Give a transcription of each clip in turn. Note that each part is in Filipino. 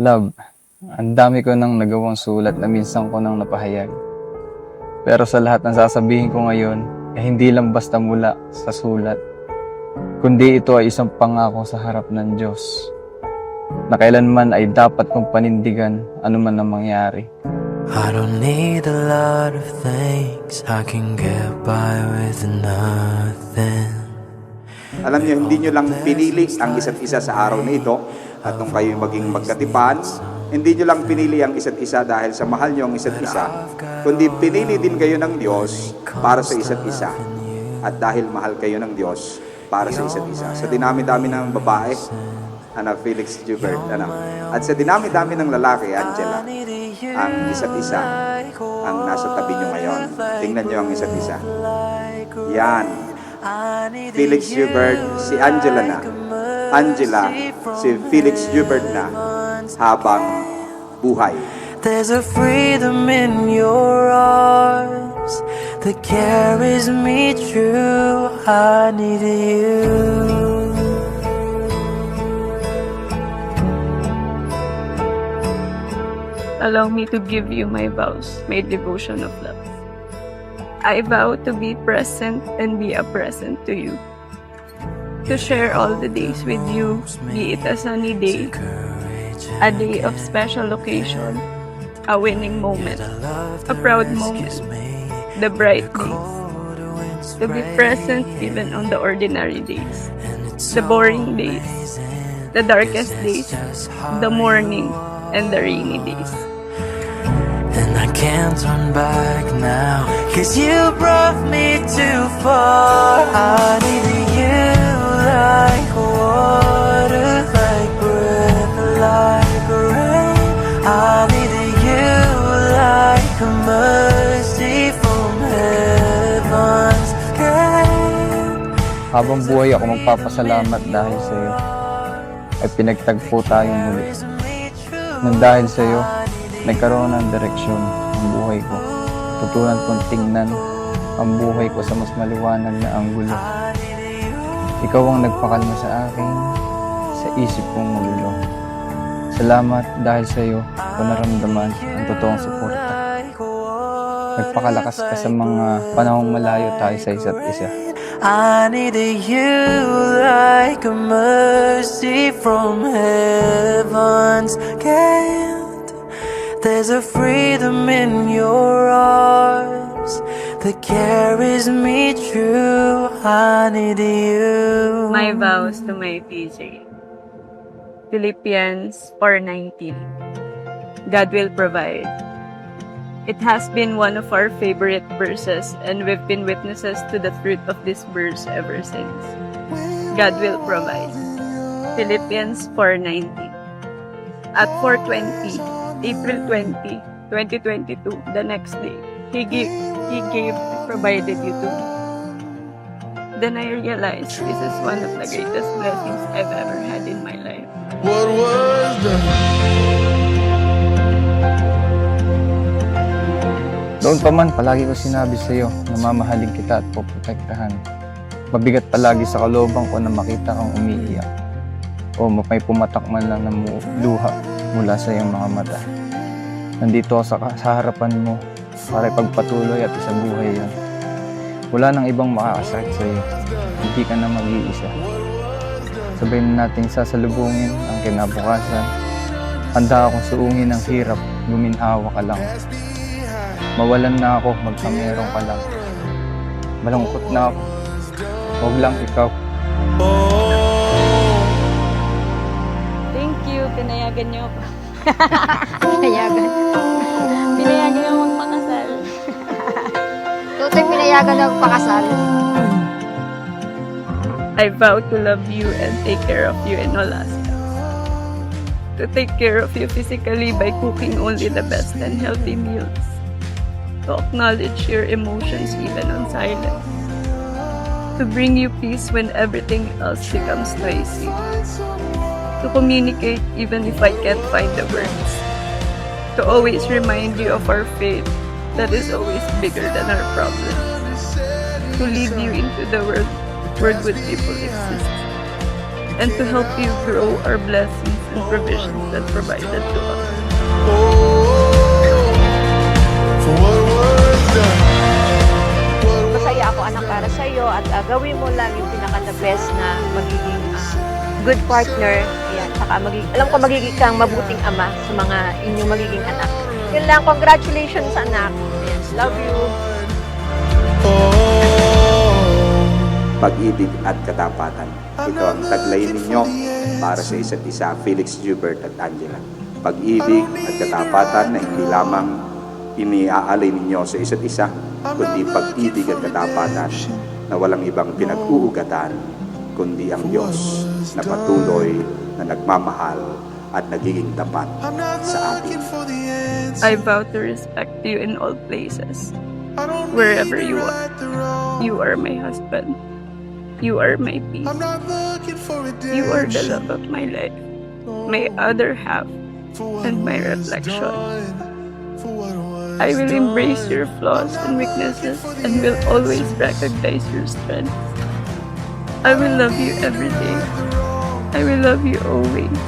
Love, ang dami ko nang nagawang sulat na minsan ko nang napahayag. Pero sa lahat ng sasabihin ko ngayon, ay hindi lang basta mula sa sulat, kundi ito ay isang pangako sa harap ng Diyos, na kailanman ay dapat kong panindigan anuman ang mangyari. I don't need a lot of things, I can get by with nothing. Alam niyo, hindi niyo lang pinili ang isa't isa sa araw na ito at nung kayo maging magkatipan, hindi niyo lang pinili ang isa't isa dahil sa mahal niyo ang isa't isa, kundi pinili din kayo ng Diyos para sa isa't isa. At dahil mahal kayo ng Diyos para sa isa't isa. Sa dinami-dami ng babae, Felix Jubert, at sa dinami-dami ng lalaki, Angela, ang isa't isa ang nasa tabi niyo ngayon. Tingnan niyo ang isa't isa. Yan. Felix Jubert, si Angela na. Angela, si Felix Jubert na habang buhay. There's a freedom in your arms that carries me through. I need you. Allow me to give you my vows, my devotion of love. I vow to be present and be a present to you. To share all the days with you, be it a sunny day, a day of special occasion, a winning moment, a proud moment, the bright days. To be present even on the ordinary days, the boring days, the darkest days, the morning, and the rainy days. And I can't turn back now, 'cause you brought me too far. I need you like water, like breath, like rain. I need you like a mercy from heaven's gate. Habang buhay ako magpapasalamat dahil sa iyo ay pinagtagpo tayong muli. Nang dahil sa iyo, nagkaroon ng direksyon ang buhay ko. Tutunan kong tingnan ang buhay ko sa mas maliwanag na anggulo. Ikaw ang nagpakalma sa akin, sa isip kong malulo. Salamat dahil sa iyo ko naramdaman ang totoong suporta. Nagpakalakas ka sa mga panahong malayo tayo sa isa't isa. I need you like a mercy from heaven's gate. There's a freedom in your arms that carries me through. I need you. My vows to my PJ. Philippians 4:19. God will provide. It has been one of our favorite verses, and we've been witnesses to the truth of this verse ever since. God will provide. Philippians 4:19. At 4:20, April 20, 2022, the next day, He provided you to me. Then I realized this is one of the greatest blessings I've ever had in my life. What was done? Noon pa man, palagi ko sinabi sa iyo na mamahalin kita at poprotektahan. Mabigat palagi sa kalooban ko na makita kang umiiyak o may pumatak man lang ng luha mula sa iyong mga mata. Nandito ako sa harapan mo para ipagpatuloy at isabuhay yan. Wala nang ibang makakasakit sa iyo. Hindi ka na mag-iisa. Sabay na nating sasalubungin ang kinabukasan. Handa akong suungin ang hirap, guminhawa ka lang. Mawalan na ako, magkamerong ka lang. Malungkot na ako. Huwag lang ikaw. Thank you, pinayagan niyo ako. Pinayagan. Pinayagan niyo akong magpakasal. Tutoy pinayagan na magpakasal. I vow to love you and take care of you in all aspects. To take care of you physically by cooking only the best and healthy meals. To acknowledge your emotions even on silence. To bring you peace when everything else becomes noisy. To communicate even if I can't find the words. To always remind you of our faith that is always bigger than our problems. To lead you into the world where good people exist. and to help you grow our blessings and provisions that provided to us. For what was done. Masaya ako anak para sa iyo at gawin mo lang yung pinaka-the best na magiging good partner. Ayan, saka alam ko magiging kang mabuting ama sa mga inyong magiging anak. Yun lang, congratulations anak. Ayan, love you. Pag-ibig at katapatan. Ito ang taglayin ninyo para sa isa't isa, Felix, Jubert at Angela. Pag-ibig at katapatan na hindi lamang iniaalay ninyo sa isa't isa, kundi pag-ibig at katapatan na walang ibang pinag-uugatan, kundi ang Diyos na patuloy na nagmamahal at nagiging tapat sa atin. I vow to respect you in all places, wherever you are. You are my husband. You are my peace. You are the love of my life, my other half, and my reflection. I will embrace your flaws and weaknesses and will always recognize your strengths. I will love you every day. I will love you always.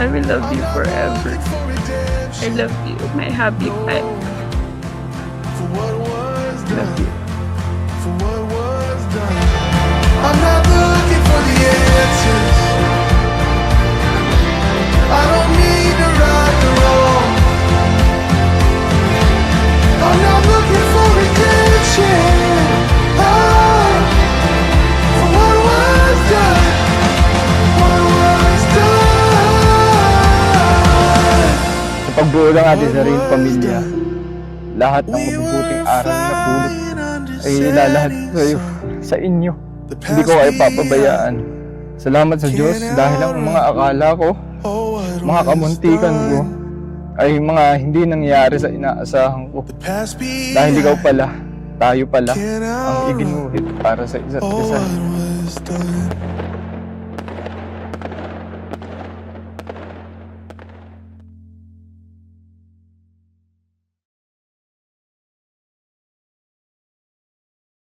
I will love you forever. I love you, my happy wife. Love you. For what was done. I'm not looking for the answers. I don't need to right the wrong. I'm not looking for redemption. Oh, for what was done. What was done. Sa pagbuo ng ating sariling pamilya, lahat ng mabubuting aral na pulot ay ilalahad sa iyo, sa inyo. Hindi ko kayo papabayaan. Salamat sa Diyos dahil ang mga akala ko, mga kamuntikan ko, ay mga hindi nangyari sa inaasahan ko. Dahil ikaw pala, tayo pala, ang iginuhit para sa isa't isa.